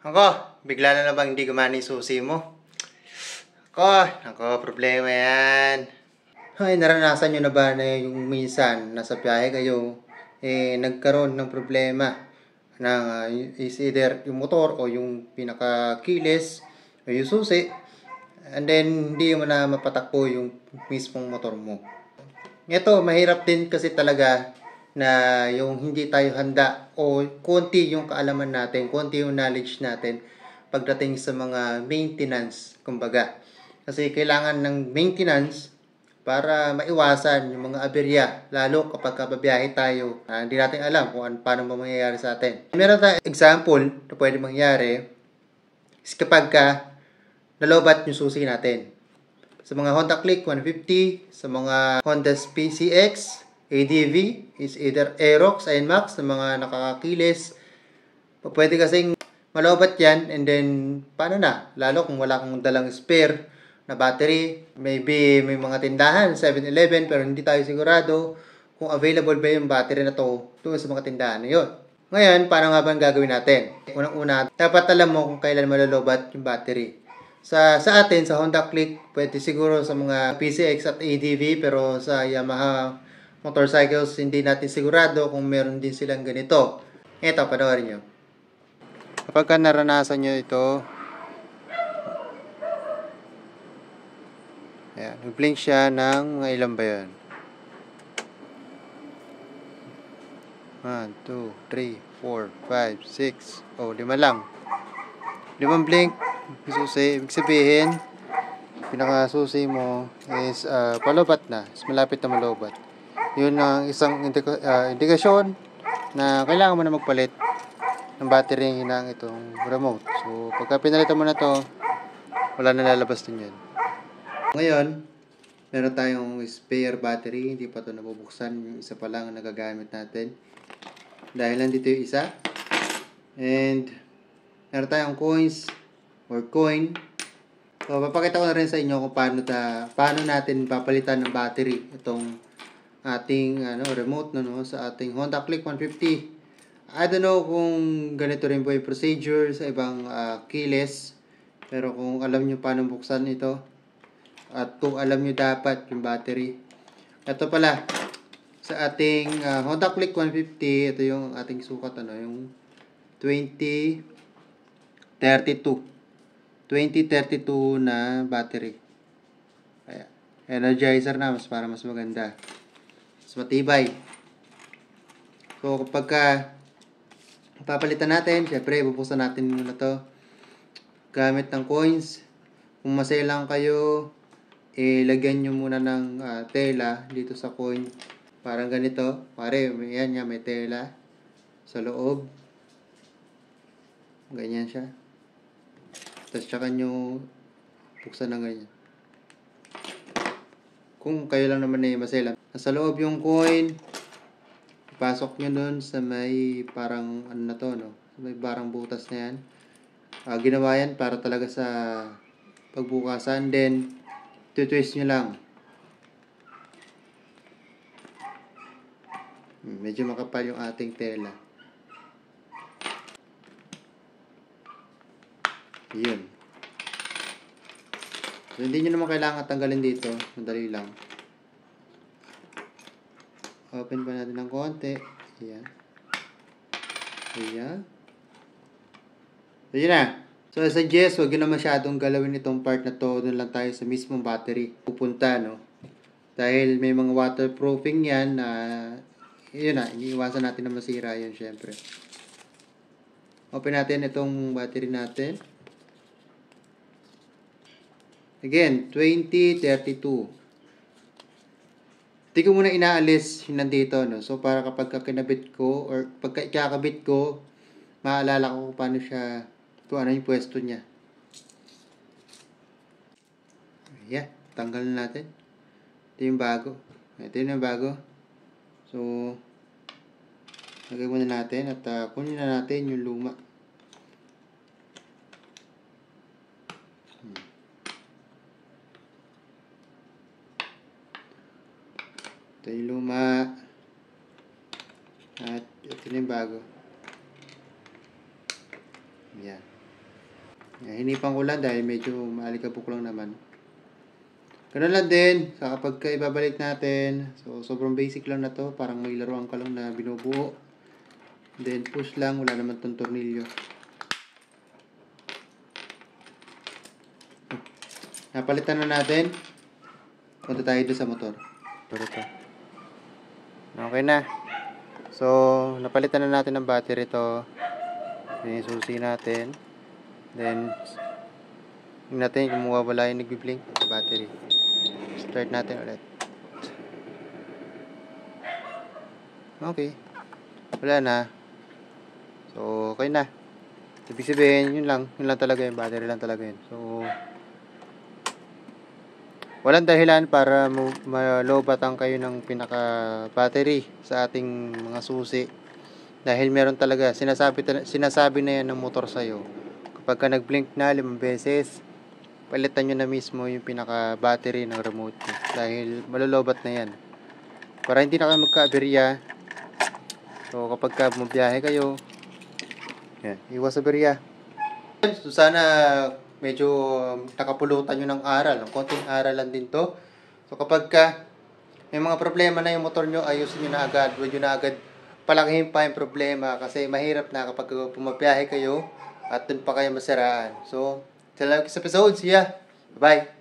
Ako, bigla na bang hindi gumana yung susi mo? Problema yan. Ay, naranasan nyo na ba na yung minsan nasa biyahe kayo, nagkaroon ng problema na is either yung motor o yung pinakakilis o yung susi, and then hindi mo na mapatakbo yung mismong motor mo. Ito, mahirap din kasi talaga na yung hindi tayo handa o konti yung kaalaman natin, konti yung knowledge natin pagdating sa mga maintenance, kumbaga. Kasi kailangan ng maintenance para maiwasan yung mga aberya, lalo kapag kababiyahe tayo. Hindi natin alam kung paano mangyayari sa atin. Meron tayong example na pwede mangyari is kapag nalobat yung susi natin. Sa mga Honda Click 150, sa mga Honda PCX, ADV, is either Aerox, NMAX, sa mga nakakakilis, pwede kasing malobat yan, and then, paano na? Lalo kung wala kang dalang spare na battery, maybe may mga tindahan, 7-Eleven, pero hindi tayo sigurado kung available ba yung battery na to doon sa mga tindahan na yun. Ngayon, paano nga ba ang gagawin natin? Unang-una, dapat alam mo kung kailan malolobat yung battery. Sa atin, sa Honda Click, pwede siguro sa mga PCX at ADV, pero sa Yamaha motorcycles, hindi natin sigurado kung meron din silang ganito. Ito, panoorin nyo. Kapag naranasan nyo ito, ayan, nag-blink siya ng mga ilan ba yun? 1, 2, 3, 4, 5, 6. Oh, 5 lang. 5 blink. Susi. Ibig sabihin, pinakasusi mo is palobat na. Is malapit na malobat. Yun ang isang indikasyon na kailangan mo na magpalit ng battery ng itong remote. So, pagka pinalitan mo na to, wala na lalabas din yan. Ngayon, meron tayong spare battery. Hindi pa to nabubuksan. Yung isa pa lang ang nagagamit natin. Dahil nandito yung isa. And, meron tayong coins or coin. So, papakita ko na rin sa inyo kung paano natin papalitan ng battery itong ating remote sa ating Honda Click 150. I don't know kung ganito rin po yung procedure sa ibang keyless. Pero kung alam nyo paano buksan ito at kung alam nyo dapat yung battery. Ito pala, sa ating Honda Click 150, ito yung ating sukat, yung 2032 na battery. Ayan. Energizer na, para mas maganda. Mas matibay. So, kapag papalitan natin, syempre, bubuksan natin muna to gamit ng coins. Kung maselang kayo, lagyan nyo muna ng tela dito sa coin. Parang ganito. Pare, yan nga, may tela sa loob. Ganyan siya. Tapos tsaka nyo buksan na ganyan. Kung kayo lang naman maselan. Nasa loob yung coin. Ipasok nyo dun sa may parang may barang butas na yan. Ginawa yan para talaga sa pagbukasan. Then, twist nyo lang. Medyo makapal yung ating tela. Yun. So, hindi nyo naman kailangan tanggalin dito. Madali lang. Open pa natin ng konti. Ayan. Ayan. So, yun na. So, I suggest, huwag nyo na masyadong galawin itong part na to. Doon lang tayo sa mismong battery pupunta, Dahil may mga waterproofing yan na yun na, iniiwasan natin na masira yun, syempre. Open natin itong battery natin. Again, 2032. Hindi ko muna inaalis yung nandito, So, para kapag kinabit ko, or pagka ikakabit ko, maalala ko kung paano siya, kung ano yung pwesto niya. Ayan, tanggal na natin. Ito yung bago. So, lagay muna natin at kunin na natin yung luma. Ito yung luma. At ito na yung bago. Yan. Hinipan ko lang dahil medyo maalikabok lang naman. Ganun lang din, sa kapag ibabalik natin, so sobrang basic lang na to, parang may laruan ka lang na binubuo. Then push lang, wala naman tong tornilyo. Napalitan na natin. Punta tayo doon sa motor. Okay na. So, napalitan na natin ng battery to. Then susi natin. Then tingnan natin kung mawawala yung nagbi-blink sa battery. Start natin ulit. Okay. Wala na. So, okay na. Ibig sabihin, yun lang talaga yung battery lang talaga yun. So, walang dahilan para malobatan kayo ng pinaka-battery sa ating mga susi. Dahil meron talaga, sinasabi na yan ng motor sa'yo. Kapag ka nag-blink na 5 beses, palitan nyo na mismo yung pinaka-battery ng remote nyo. Dahil malolobat na yan. Para hindi na kayo magka-aberya. So, kapag ka bumabiyahe kayo, yan, iwas aberya. So, sana medyo nakapulutan nyo ng aral. Konting aral lang din to. So, kapag ka may mga problema na yung motor nyo, ayusin nyo na agad. Huwag nyo na agad palakihin pa yung problema. Kasi mahirap na kapag pumabiyahe kayo at dun pa kayo masiraan. So, sa episode, see ya! Bye!